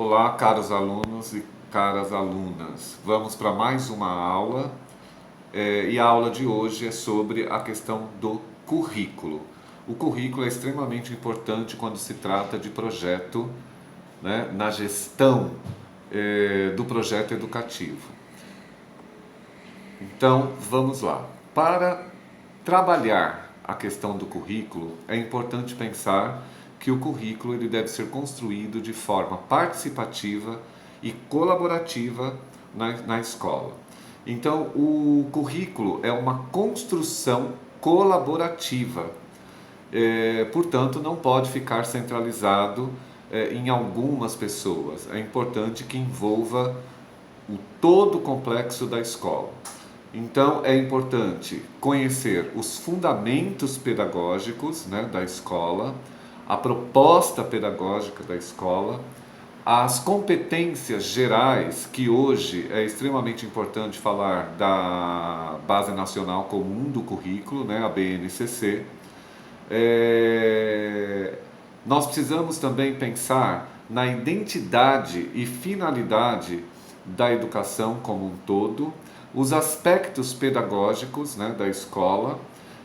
Olá, caros alunos e caras alunas. Vamos para mais uma aula e a aula de hoje é sobre a questão do currículo. O currículo é extremamente importante quando se trata de projeto, né, na gestão do projeto educativo. Então, vamos lá. Para trabalhar a questão do currículo, é importante pensar que o currículo ele deve ser construído de forma participativa e colaborativa na escola. Então, o currículo é uma construção colaborativa, portanto, não pode ficar centralizado em algumas pessoas. É importante que envolva todo o complexo da escola. Então, é importante conhecer os fundamentos pedagógicos, né, da escola, a proposta pedagógica da escola, as competências gerais, que hoje é extremamente importante falar da Base Nacional Comum do Currículo, né, a BNCC. Nós precisamos também pensar na identidade e finalidade da educação como um todo, os aspectos pedagógicos, né, da escola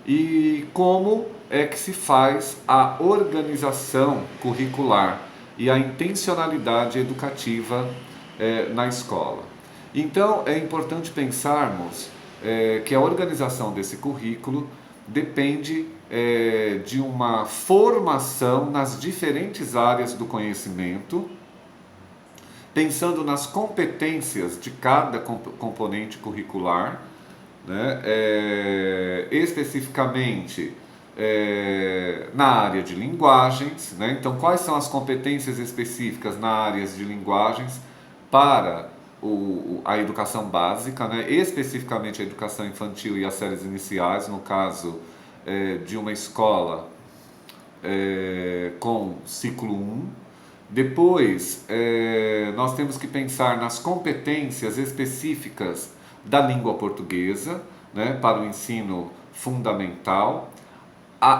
e como é que se faz a organização curricular e a intencionalidade educativa na escola. Então, é importante pensarmos que a organização desse currículo depende de uma formação nas diferentes áreas do conhecimento, pensando nas competências de cada componente curricular, né? Especificamente na área de linguagens, né? Então, quais são as competências específicas na área de linguagens para a educação básica, né? Especificamente a educação infantil e as séries iniciais, no caso de uma escola com ciclo 1. Depois, nós temos que pensar nas competências específicas da língua portuguesa, né, para o ensino fundamental,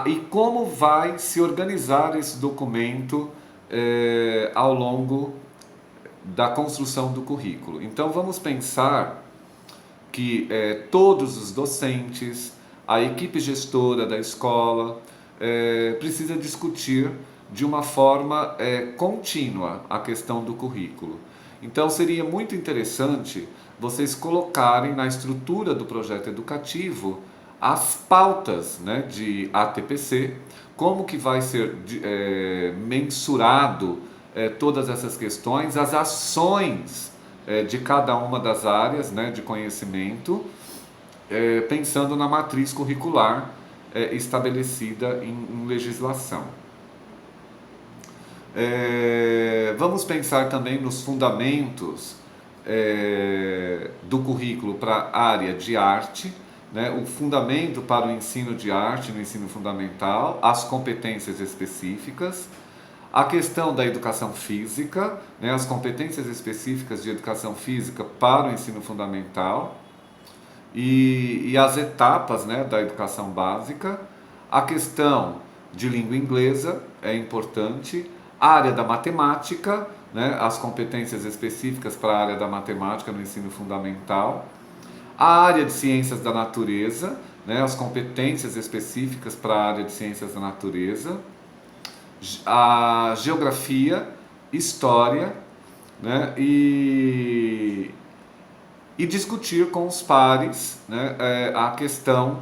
e como vai se organizar esse documento ao longo da construção do currículo. Então, vamos pensar que todos os docentes, a equipe gestora da escola, precisa discutir de uma forma contínua a questão do currículo. Então, seria muito interessante vocês colocarem na estrutura do projeto educativo as pautas, né, de ATPC, como que vai ser mensurado todas essas questões, as ações de cada uma das áreas, né, de conhecimento, pensando na matriz curricular estabelecida em legislação. Vamos pensar também nos fundamentos do currículo para a área de arte, né? O fundamento para o ensino de arte no ensino fundamental, as competências específicas, a questão da educação física, né? As competências específicas de educação física para o ensino fundamental e as etapas, né, da educação básica, a questão de língua inglesa é importante, a área da matemática, né, as competências específicas para a área da matemática no ensino fundamental, a área de ciências da natureza, né, as competências específicas para a área de ciências da natureza, a geografia, história, né, e discutir com os pares, né, a questão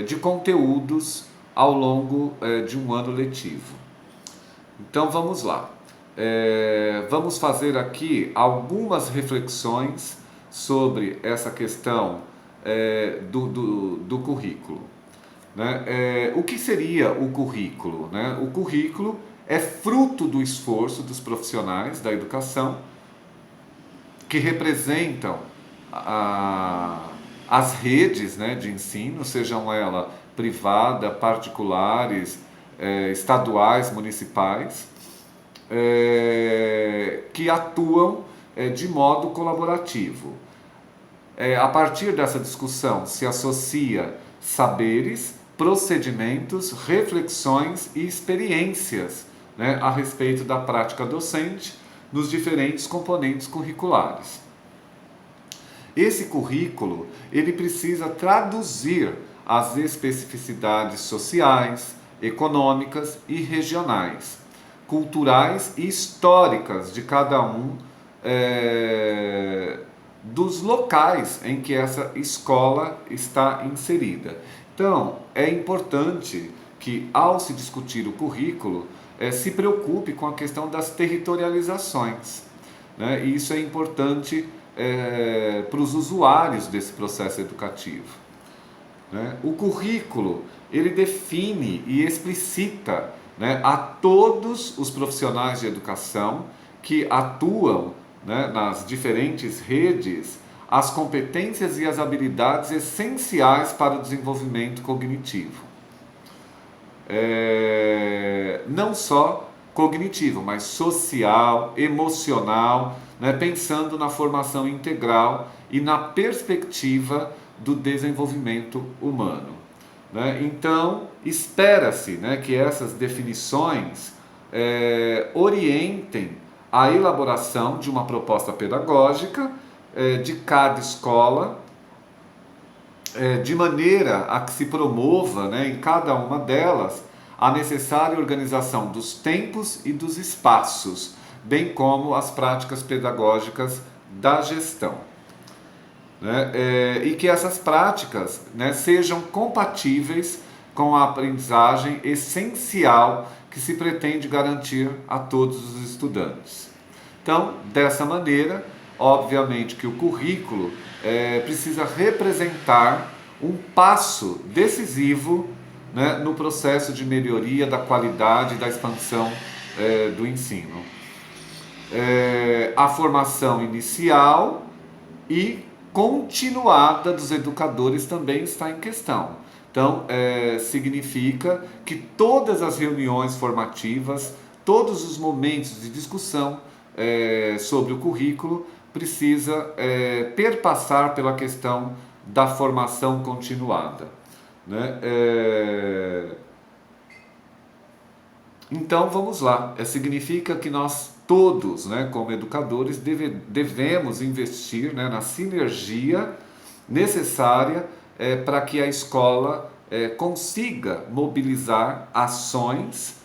de conteúdos ao longo de um ano letivo. Então vamos lá. Vamos fazer aqui algumas reflexões sobre essa questão do currículo. Né? O que seria o currículo? Né? O currículo é fruto do esforço dos profissionais da educação que representam as redes, né, de ensino, sejam elas privada, particulares, estaduais, municipais, que atuam de modo colaborativo. A partir dessa discussão se associa saberes, procedimentos, reflexões e experiências, né, a respeito da prática docente, nos diferentes componentes curriculares. Esse currículo, ele precisa traduzir as especificidades sociais, econômicas e regionais, culturais e históricas de cada um dos locais em que essa escola está inserida. Então, é importante que, ao se discutir o currículo, se preocupe com a questão das territorializações, né? E isso é importante para os usuários desse processo educativo, né? O currículo, ele define e explicita, né, a todos os profissionais de educação que atuam, né, nas diferentes redes, as competências e as habilidades essenciais para o desenvolvimento cognitivo. Não só cognitivo, mas social, emocional, né, pensando na formação integral e na perspectiva do desenvolvimento humano, né? Então, espera-se, né, que essas definições orientem a elaboração de uma proposta pedagógica de cada escola, de maneira a que se promova, né, em cada uma delas a necessária organização dos tempos e dos espaços, bem como as práticas pedagógicas da gestão, né? E que essas práticas, né, sejam compatíveis com a aprendizagem essencial que se pretende garantir a todos os estudantes. Então, dessa maneira, obviamente que o currículo precisa representar um passo decisivo, né, no processo de melhoria da qualidade e da expansão do ensino. A formação inicial e continuada dos educadores também está em questão. Então, significa que todas as reuniões formativas, todos os momentos de discussão sobre o currículo precisa perpassar pela questão da formação continuada, né? Então, vamos lá. Significa que nós todos, né, como educadores, devemos investir, né, na sinergia necessária para que a escola consiga mobilizar ações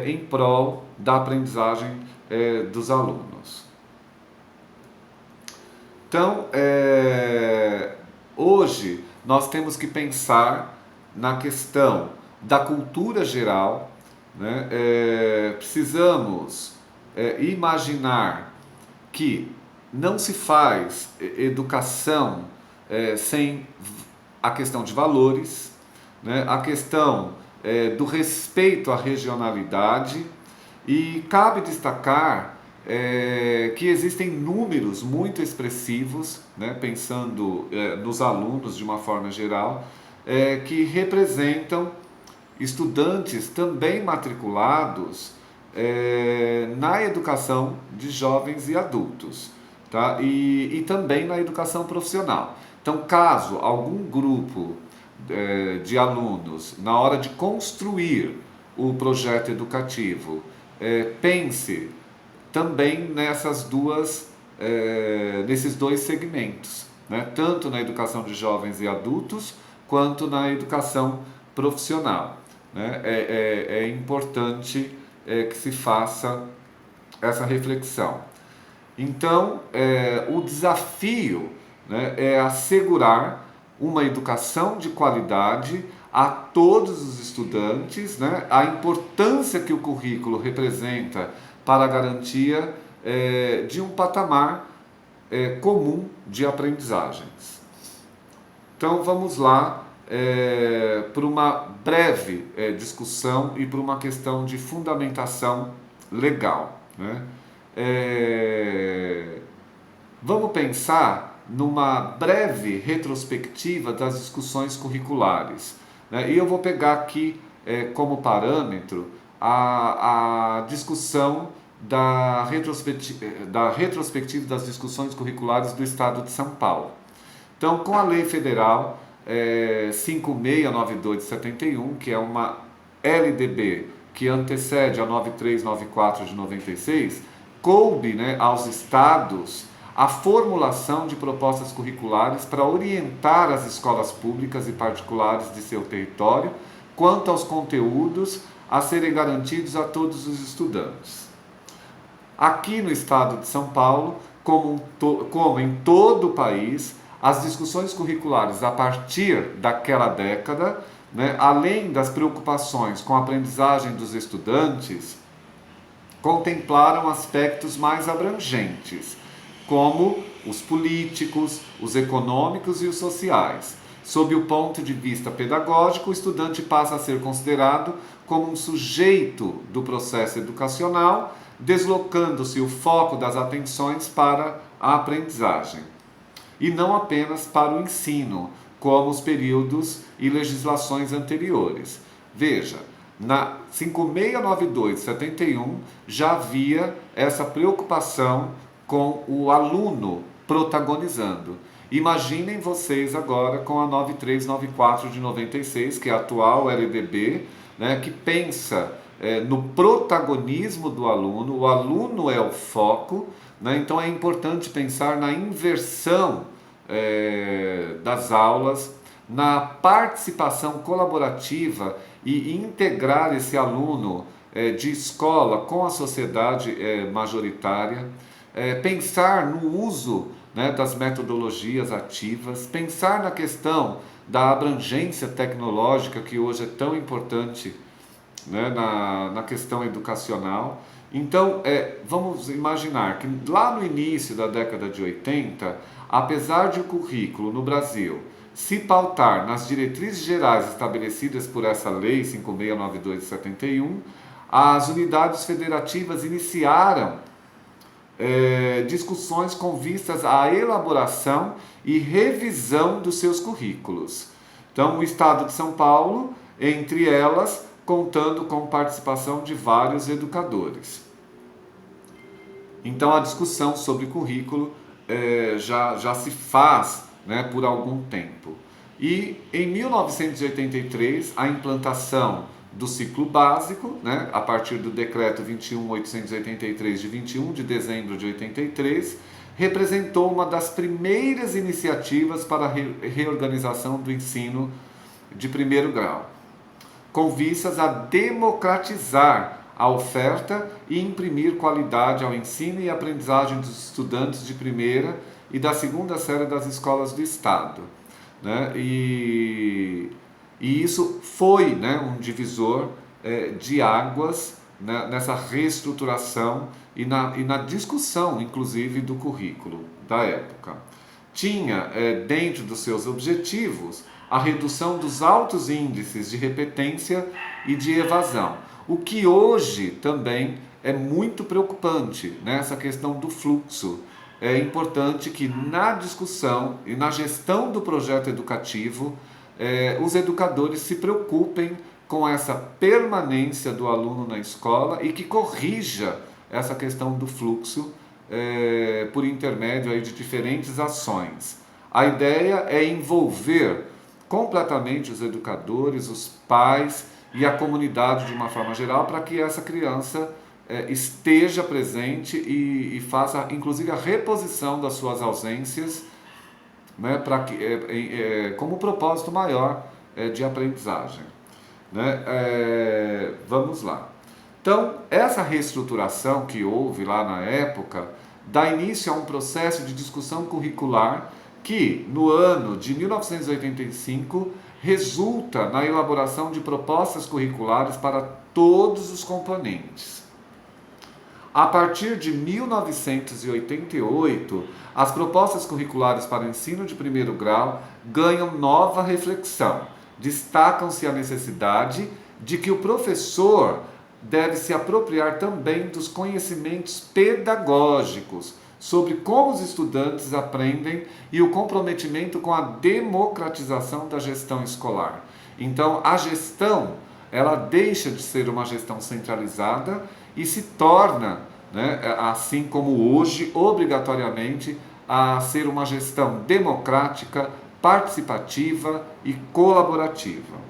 em prol da aprendizagem dos alunos. Então, hoje nós temos que pensar na questão da cultura geral, né? Precisamos imaginar que não se faz educação sem a questão de valores, né? A questão do respeito à regionalidade, e cabe destacar que existem números muito expressivos, né, pensando nos alunos de uma forma geral, que representam estudantes também matriculados na educação de jovens e adultos, tá? E também na educação profissional. Então, caso algum grupo de alunos, na hora de construir o projeto educativo, pense também nesses dois segmentos, né? Tanto na educação de jovens e adultos, quanto na educação profissional, né? É importante que se faça essa reflexão. Então, o desafio, né, é assegurar uma educação de qualidade a todos os estudantes, né? A importância que o currículo representa para a garantia de um patamar comum de aprendizagens. Então, vamos lá para uma breve discussão e para uma questão de fundamentação legal, né? Vamos pensar numa breve retrospectiva das discussões curriculares, né? E eu vou pegar aqui como parâmetro a discussão da retrospectiva das discussões curriculares do Estado de São Paulo. Então, com a Lei Federal 5692 de 71, que é uma LDB que antecede a 9394 de 96, coube, né, aos estados a formulação de propostas curriculares para orientar as escolas públicas e particulares de seu território quanto aos conteúdos a serem garantidos a todos os estudantes. Aqui no estado de São Paulo, como em todo o país, as discussões curriculares a partir daquela década, né, além das preocupações com a aprendizagem dos estudantes, contemplaram aspectos mais abrangentes, como os políticos, os econômicos e os sociais. Sob o ponto de vista pedagógico, o estudante passa a ser considerado como um sujeito do processo educacional, deslocando-se o foco das atenções para a aprendizagem, e não apenas para o ensino, como os períodos e legislações anteriores. Veja, na 5692/71 já havia essa preocupação com o aluno protagonizando. Imaginem vocês agora com a 9394 de 96, que é a atual LDB, né, que pensa no protagonismo do aluno, o aluno é o foco, né, então é importante pensar na inversão das aulas, na participação colaborativa e integrar esse aluno de escola com a sociedade majoritária, pensar no uso, né, das metodologias ativas, pensar na questão da abrangência tecnológica que hoje é tão importante, né, na questão educacional. Então, vamos imaginar que lá no início da década de 80, apesar de o currículo no Brasil se pautar nas diretrizes gerais estabelecidas por essa Lei 5692 de 71, as unidades federativas iniciaram discussões com vistas à elaboração e revisão dos seus currículos. Então, o Estado de São Paulo, entre elas, contando com participação de vários educadores. Então, a discussão sobre currículo já se faz, né, por algum tempo. E em 1983, a implantação do ciclo básico, né, a partir do decreto 21.883 de 21 de dezembro de 83, representou uma das primeiras iniciativas para a reorganização do ensino de primeiro grau, com vistas a democratizar a oferta e imprimir qualidade ao ensino e aprendizagem dos estudantes de primeira e da segunda série das escolas do Estado, né? E isso foi, né, um divisor de águas, né, nessa reestruturação e na discussão, inclusive, do currículo da época. Tinha dentro dos seus objetivos a redução dos altos índices de repetência e de evasão, o que hoje também é muito preocupante, né, essa questão do fluxo. É importante que na discussão e na gestão do projeto educativo, os educadores se preocupem com essa permanência do aluno na escola e que corrija essa questão do fluxo por intermédio aí de diferentes ações. A ideia é envolver completamente os educadores, os pais e a comunidade de uma forma geral para que essa criança esteja presente e faça inclusive a reposição das suas ausências, né, como propósito maior de aprendizagem, né? Vamos lá. Então, essa reestruturação que houve lá na época dá início a um processo de discussão curricular que, no ano de 1985, resulta na elaboração de propostas curriculares para todos os componentes. A partir de 1988, as propostas curriculares para o ensino de primeiro grau ganham nova reflexão. Destacam-se a necessidade de que o professor deve se apropriar também dos conhecimentos pedagógicos sobre como os estudantes aprendem e o comprometimento com a democratização da gestão escolar. Então, a gestão, ela deixa de ser uma gestão centralizada e se torna, né, assim como hoje, obrigatoriamente, a ser uma gestão democrática, participativa e colaborativa.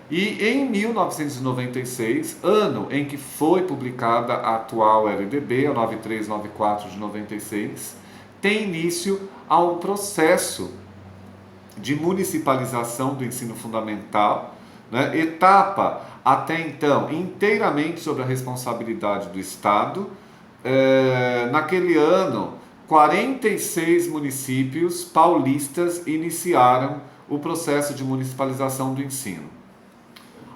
E em 1996, ano em que foi publicada a atual LDB, a 9394 de 96, tem início ao processo de municipalização do ensino fundamental, né, etapa até então inteiramente sob a responsabilidade do Estado. Naquele ano, 46 municípios paulistas iniciaram o processo de municipalização do ensino,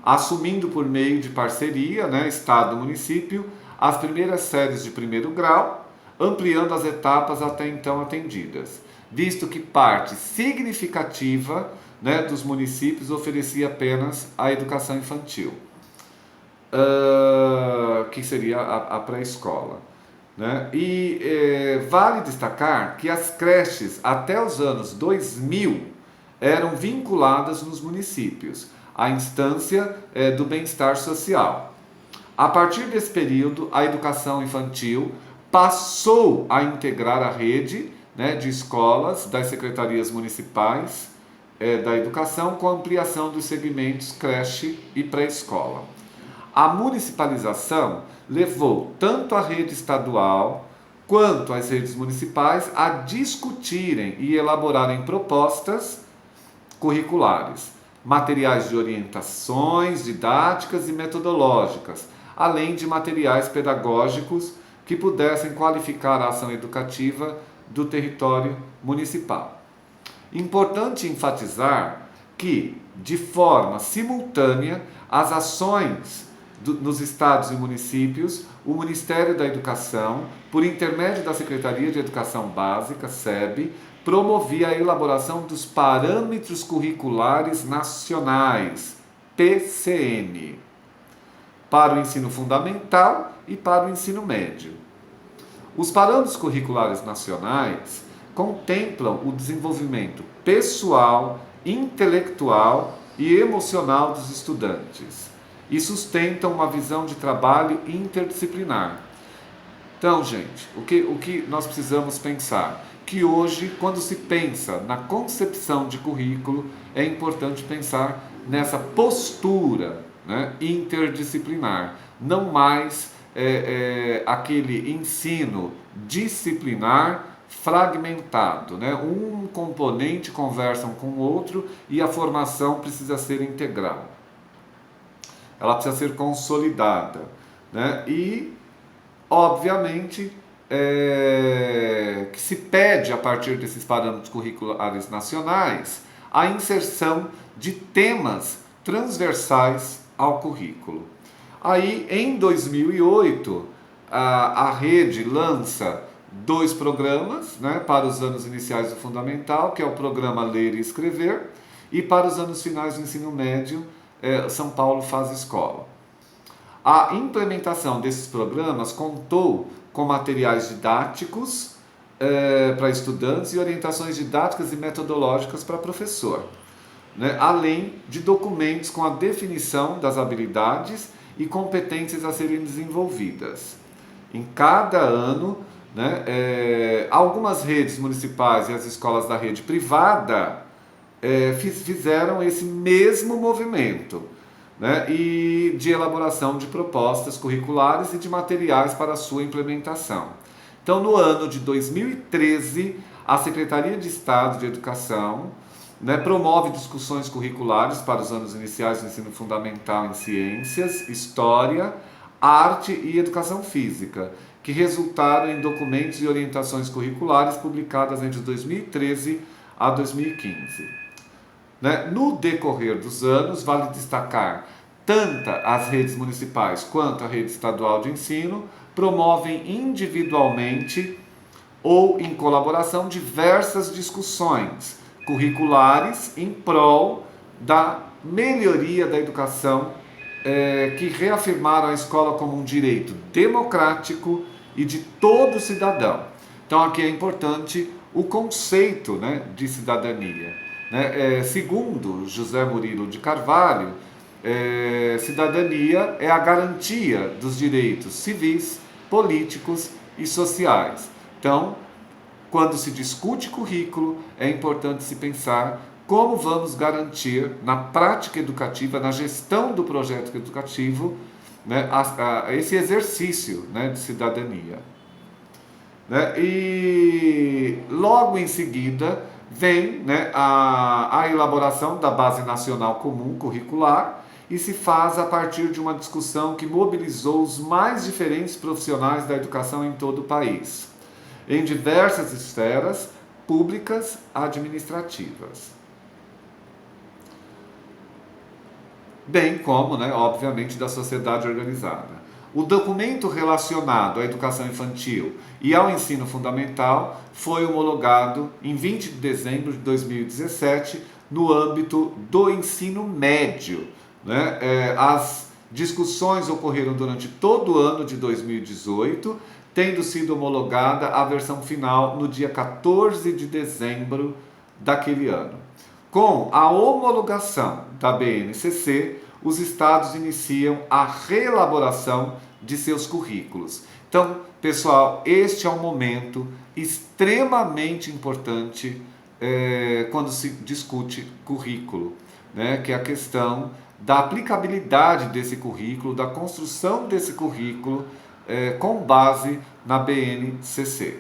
assumindo por meio de parceria, né, Estado e município, as primeiras séries de primeiro grau, ampliando as etapas até então atendidas, visto que parte significativa, né, dos municípios oferecia apenas a educação infantil, que seria a pré-escola. Né? E vale destacar que as creches até os anos 2000 eram vinculadas nos municípios à instância do bem-estar social. A partir desse período, a educação infantil passou a integrar a rede, né, de escolas das secretarias municipais da educação, com a ampliação dos segmentos creche e pré-escola. A municipalização levou tanto a rede estadual quanto as redes municipais a discutirem e elaborarem propostas curriculares, materiais de orientações didáticas e metodológicas, além de materiais pedagógicos que pudessem qualificar a ação educativa do território municipal. Importante enfatizar que, de forma simultânea, as ações nos estados e municípios, o Ministério da Educação, por intermédio da Secretaria de Educação Básica, SEB, promovia a elaboração dos Parâmetros Curriculares Nacionais, PCN, para o ensino fundamental e para o ensino médio. Os Parâmetros Curriculares Nacionais contemplam o desenvolvimento pessoal, intelectual e emocional dos estudantes e sustentam uma visão de trabalho interdisciplinar. Então, gente, o que nós precisamos pensar? Que hoje, quando se pensa na concepção de currículo, é importante pensar nessa postura, né, interdisciplinar, não mais aquele ensino disciplinar fragmentado, né? Um componente conversa com o outro e a formação precisa ser integral. Ela precisa ser consolidada, né? E, obviamente, que se pede, a partir desses parâmetros curriculares nacionais, a inserção de temas transversais ao currículo. Aí, em 2008, a rede lança 2 programas, né, para os anos iniciais do fundamental, que é o programa Ler e Escrever, e para os anos finais do ensino médio, São Paulo Faz Escola. A implementação desses programas contou com materiais didáticos para estudantes e orientações didáticas e metodológicas para professor, né, além de documentos com a definição das habilidades e competências a serem desenvolvidas. Em cada ano, né, algumas redes municipais e as escolas da rede privada fizeram esse mesmo movimento, né, e de elaboração de propostas curriculares e de materiais para a sua implementação. Então, no ano de 2013, a Secretaria de Estado de Educação, né, promove discussões curriculares para os anos iniciais do ensino fundamental em ciências, história, arte e educação física, que resultaram em documentos e orientações curriculares publicadas entre 2013 a 2015. Né? No decorrer dos anos, vale destacar, tanto as redes municipais quanto a rede estadual de ensino promovem individualmente ou em colaboração diversas discussões curriculares em prol da melhoria da educação, que reafirmaram a escola como um direito democrático e de todo cidadão. Então aqui é importante o conceito, né, de cidadania. Né? Segundo José Murilo de Carvalho, cidadania é a garantia dos direitos civis, políticos e sociais. Então, quando se discute currículo, é importante se pensar como vamos garantir na prática educativa, na gestão do projeto educativo, né, esse exercício, né, de cidadania. Né? E logo em seguida vem, né, a elaboração da Base Nacional Comum Curricular, e se faz a partir de uma discussão que mobilizou os mais diferentes profissionais da educação em todo o país, em diversas esferas públicas administrativas. Bem como, né, obviamente, da sociedade organizada. O documento relacionado à educação infantil e ao ensino fundamental foi homologado em 20 de dezembro de 2017 no âmbito do ensino médio. Né? As discussões ocorreram durante todo o ano de 2018, tendo sido homologada a versão final no dia 14 de dezembro daquele ano. Com a homologação da BNCC, os estados iniciam a reelaboração de seus currículos. Então, pessoal, este é um momento extremamente importante quando se discute currículo, né? Que é a questão da aplicabilidade desse currículo, da construção desse currículo com base na BNCC.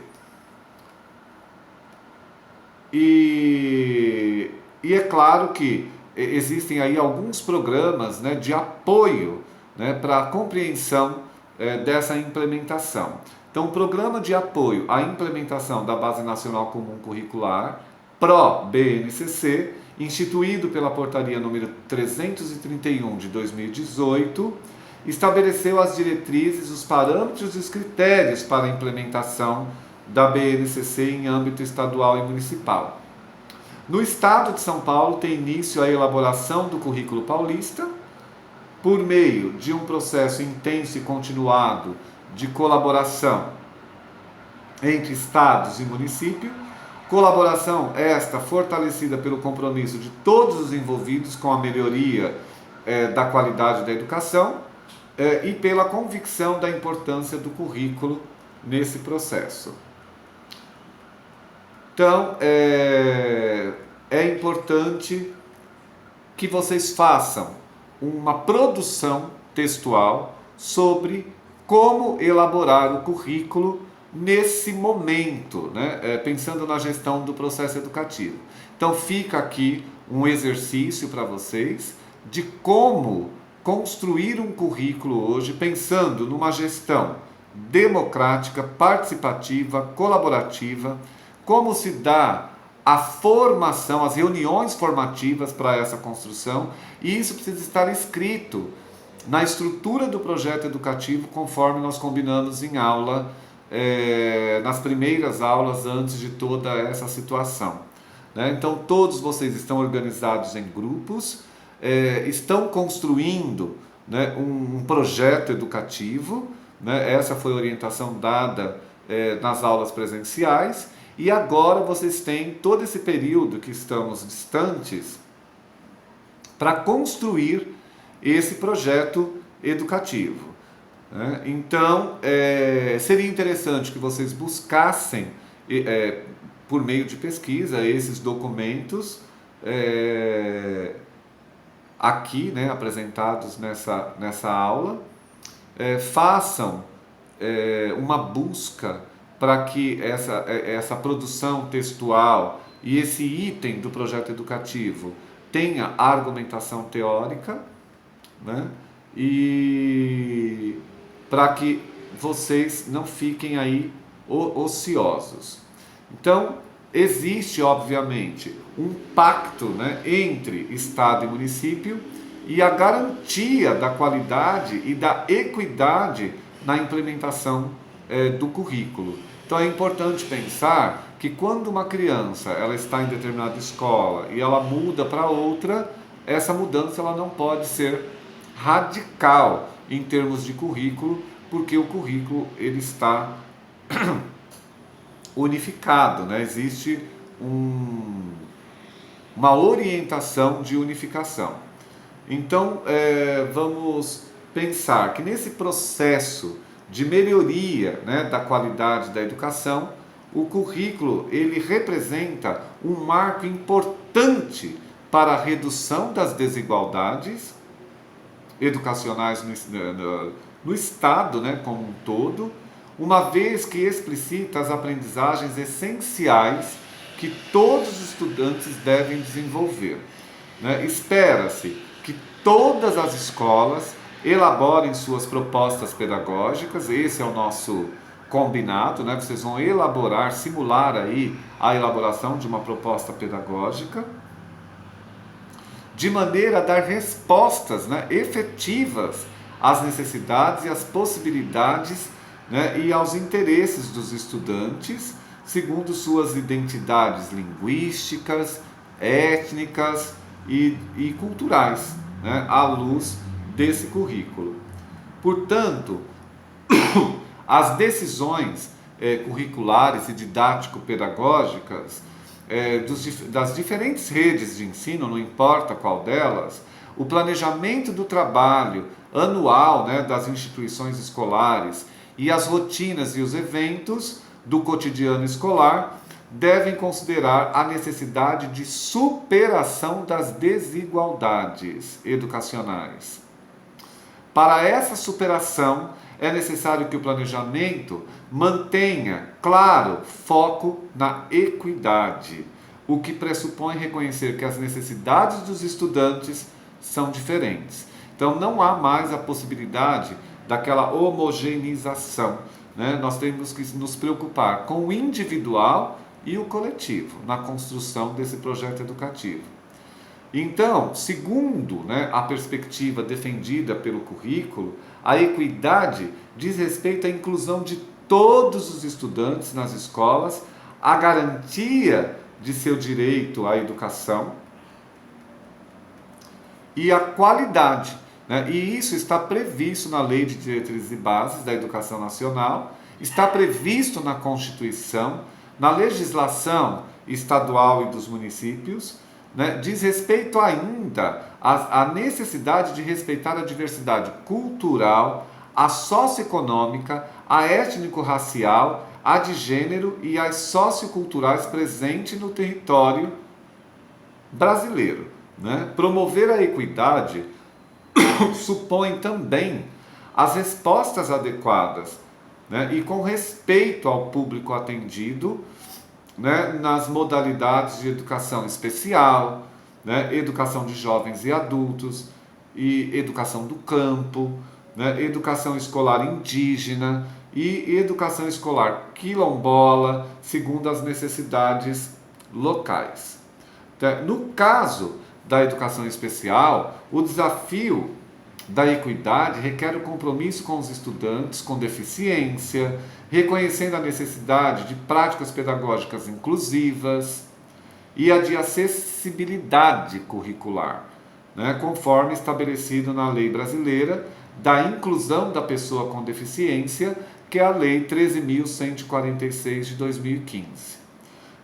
E é claro que existem aí alguns programas, né, de apoio, né, para a compreensão dessa implementação. Então, o programa de apoio à implementação da Base Nacional Comum Curricular, PRO-BNCC, instituído pela Portaria número 331 de 2018, estabeleceu as diretrizes, os parâmetros e os critérios para a implementação da BNCC em âmbito estadual e municipal. No estado de São Paulo tem início a elaboração do currículo paulista, por meio de um processo intenso e continuado de colaboração entre estados e município, colaboração esta fortalecida pelo compromisso de todos os envolvidos com a melhoria da qualidade da educação e pela convicção da importância do currículo nesse processo. Então, é importante que vocês façam uma produção textual sobre como elaborar o currículo nesse momento, né? Pensando na gestão do processo educativo. Então, fica aqui um exercício para vocês de como construir um currículo hoje, pensando numa gestão democrática, participativa, colaborativa, como se dá a formação, as reuniões formativas para essa construção, e isso precisa estar escrito na estrutura do projeto educativo, conforme nós combinamos em aula, nas primeiras aulas antes de toda essa situação. Né? Então, todos vocês estão organizados em grupos, estão construindo, né, um projeto educativo, né? Essa foi a orientação dada nas aulas presenciais. E agora vocês têm todo esse período que estamos distantes para construir esse projeto educativo. Né? Então, seria interessante que vocês buscassem, por meio de pesquisa, esses documentos aqui, né, apresentados nessa aula, façam uma busca para que essa produção textual e esse item do projeto educativo tenha argumentação teórica, né? E para que vocês não fiquem aí ociosos. Então, existe, obviamente, um pacto, né, entre Estado e município e a garantia da qualidade e da equidade na implementação do currículo. Então é importante pensar que quando uma criança ela está em determinada escola e ela muda para outra, essa mudança ela não pode ser radical em termos de currículo, porque o currículo ele está unificado, né? Existe uma orientação de unificação. Então vamos pensar que nesse processo de melhoria, né, da qualidade da educação, o currículo ele representa um marco importante para a redução das desigualdades educacionais no Estado, né, como um todo, uma vez que explicita as aprendizagens essenciais que todos os estudantes devem desenvolver. Né? Espera-se que todas as escolas elaborem suas propostas pedagógicas, esse é o nosso combinado, né? Vocês vão elaborar, simular aí a elaboração de uma proposta pedagógica, de maneira a dar respostas, né, efetivas às necessidades e às possibilidades, né, e aos interesses dos estudantes, segundo suas identidades linguísticas, étnicas e culturais, né, à luz desse currículo. Portanto, as decisões curriculares e didático-pedagógicas das diferentes redes de ensino, não importa qual delas, o planejamento do trabalho anual, né, das instituições escolares e as rotinas e os eventos do cotidiano escolar devem considerar a necessidade de superação das desigualdades educacionais. Para essa superação, é necessário que o planejamento mantenha, claro, foco na equidade, o que pressupõe reconhecer que as necessidades dos estudantes são diferentes. Então, não há mais a possibilidade daquela homogeneização, né? Nós temos que nos preocupar com o individual e o coletivo na construção desse projeto educativo. Então, segundo, né, a perspectiva defendida pelo currículo, a equidade diz respeito à inclusão de todos os estudantes nas escolas, a garantia de seu direito à educação e a qualidade, né? E isso está previsto na Lei de Diretrizes e Bases da Educação Nacional, está previsto na Constituição, na legislação estadual e dos municípios, né? Diz respeito ainda à necessidade de respeitar a diversidade cultural, a socioeconômica, a étnico-racial, a de gênero e as socioculturais presentes no território brasileiro. Né? Promover a equidade supõe também as respostas adequadas, né? E com respeito ao público atendido, né, nas modalidades de educação especial, né, educação de jovens e adultos, e educação do campo, né, educação escolar indígena e educação escolar quilombola, segundo as necessidades locais. Então, no caso da educação especial, o desafio da equidade requer o compromisso com os estudantes com deficiência, reconhecendo a necessidade de práticas pedagógicas inclusivas e a de acessibilidade curricular, né, conforme estabelecido na lei brasileira da inclusão da pessoa com deficiência, que é a Lei 13.146 de 2015.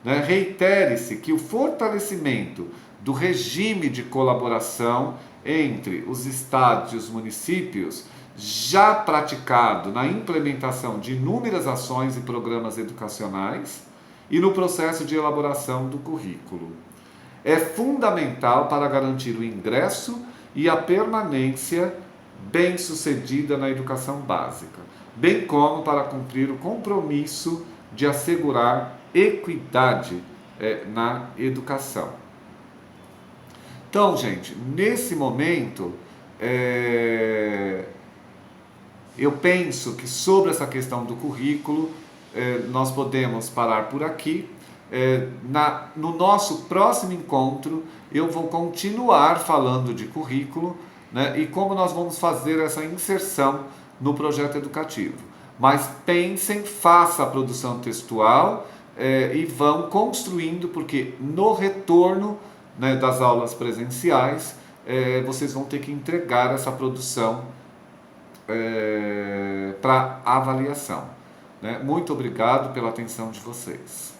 Né, reitere-se que o fortalecimento do regime de colaboração entre os estados e os municípios, já praticado na implementação de inúmeras ações e programas educacionais e no processo de elaboração do currículo, é fundamental para garantir o ingresso e a permanência bem-sucedida na educação básica, bem como para cumprir o compromisso de assegurar equidade na educação. Então, gente, nesse momento, eu penso que sobre essa questão do currículo, nós podemos parar por aqui. No nosso próximo encontro, eu vou continuar falando de currículo, né, e como nós vamos fazer essa inserção no projeto educativo. Mas pensem, faça a produção textual e vão construindo, porque no retorno, né, das aulas presenciais, vocês vão ter que entregar essa produção para avaliação. Né? Muito obrigado pela atenção de vocês.